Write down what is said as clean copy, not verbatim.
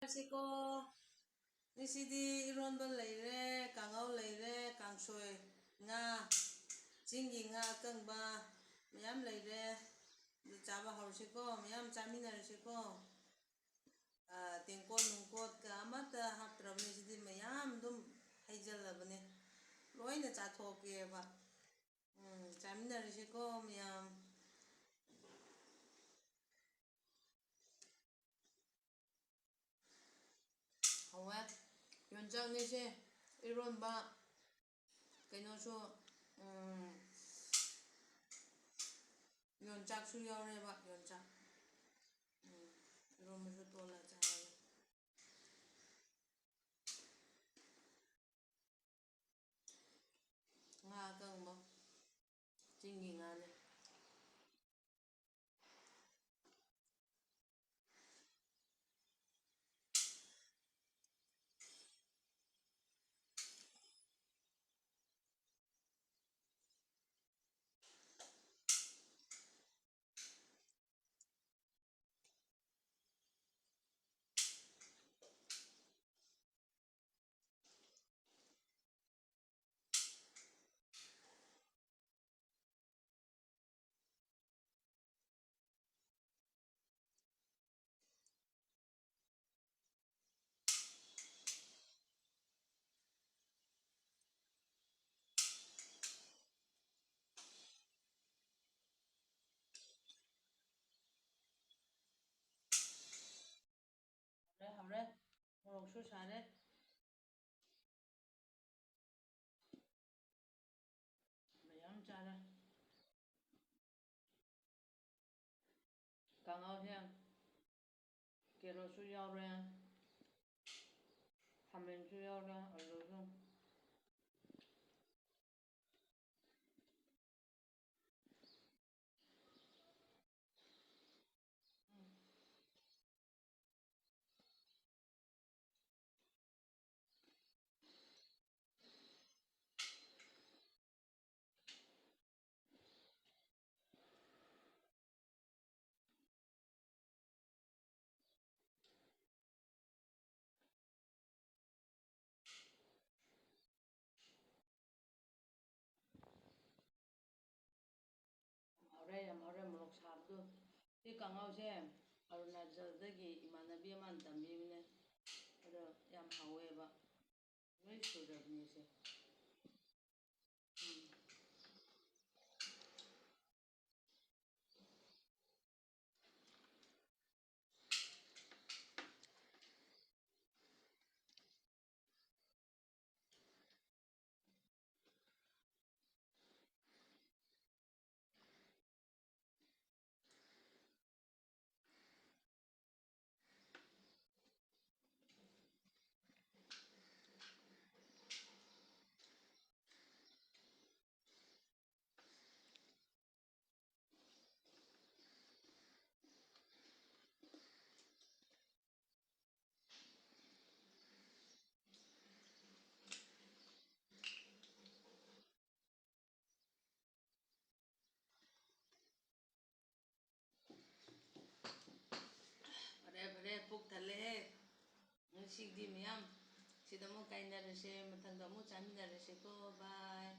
ꯁꯤꯀꯣ ꯉꯁꯤꯗꯤ ꯏꯔꯣꯟꯕ ꯂꯩꯔꯦ, ꯀꯥꯡꯉꯧ ꯂꯩꯔꯦ, ꯀꯥꯡꯁꯣꯏ, ꯉꯥ, ꯆꯤꯡꯒꯤ ꯉꯥ ꯑꯀꯪꯕ ꯃꯌꯥꯝ ꯂꯩꯔꯦ. ꯑꯗꯨ ꯆꯥꯕ ꯍꯧꯔꯁꯤꯀꯣ, ꯃꯌꯥꯝ ꯆꯥꯃꯤꯟꯅꯔꯁꯤꯀꯣ. ꯇꯦꯡꯀꯣꯠ ꯅꯨꯡꯀꯣꯠꯀ ꯑꯃꯠꯇ ꯍꯥꯞꯇ꯭ꯔꯕꯅꯤ, ꯁꯤꯗꯤ ꯃꯌꯥꯝ ꯑꯗꯨꯝ ꯍꯩꯖꯜꯂꯕꯅꯤ. ꯂꯣꯏꯅ ꯆꯥꯊꯣꯛꯀꯦꯕ. ꯆꯥꯃꯤꯟꯅꯔꯁꯤꯀꯣ ꯃꯌꯥꯝ. ꯍꯧꯋꯦ ꯌꯣꯟꯆꯥꯛꯅꯤꯁꯦ, ꯏꯔꯣꯟꯕ, ꯀꯩꯅꯣꯁꯨ ꯌꯣꯟꯆꯥꯛꯁꯨ ꯌꯥꯎꯔꯦꯕ. ꯌꯣꯟꯆꯥꯛ 이러면서 또 나잖아요. ꯉꯥ ꯑꯀꯪꯕ, ꯆꯤꯡꯒꯤ ꯉꯥꯅꯤ. 하래 모록수 사래. ꯃꯌꯥꯝ ꯆꯥꯔꯦ. ꯀꯥꯡꯍꯧꯁꯦ ꯀꯦꯔꯣꯠꯁꯨ ꯌꯥꯎꯔꯦ, ꯈꯥꯃꯦꯟꯁꯨ ꯌꯥꯎꯔꯦ, ꯑꯂꯨꯁꯨ. ꯌꯥꯝ ꯍꯥꯎꯔꯦ ꯃꯣꯔꯣꯛ ꯁꯥꯕꯗꯨ. ꯁꯤ ꯀꯥꯡꯍꯧꯁꯦ ꯑꯔꯨꯅꯥꯆꯜꯗꯒꯤ ꯏꯃꯥꯟꯅꯕꯤ ꯑꯃꯅ ꯇꯝꯕꯤꯕꯅꯦ. ꯑꯗꯣ ꯌꯥꯝ ꯍꯥꯎꯋꯦꯕ. ꯂꯣꯏ ꯁꯨꯔꯕꯅꯤ ꯁꯦ. ꯐꯔꯦ ꯄꯨꯛ ꯊꯜꯂꯦꯍꯦ. ꯉꯁꯤꯗꯤ ꯃꯌꯥꯝ ꯁꯤꯗ ꯑꯃꯨꯛ ꯀꯥꯏꯅꯔꯁꯦ, ꯃꯊꯪꯗ ꯑꯃꯨꯛ ꯆꯥꯃꯤꯟꯅꯔꯁꯦꯀꯣ. ꯕꯥꯏ.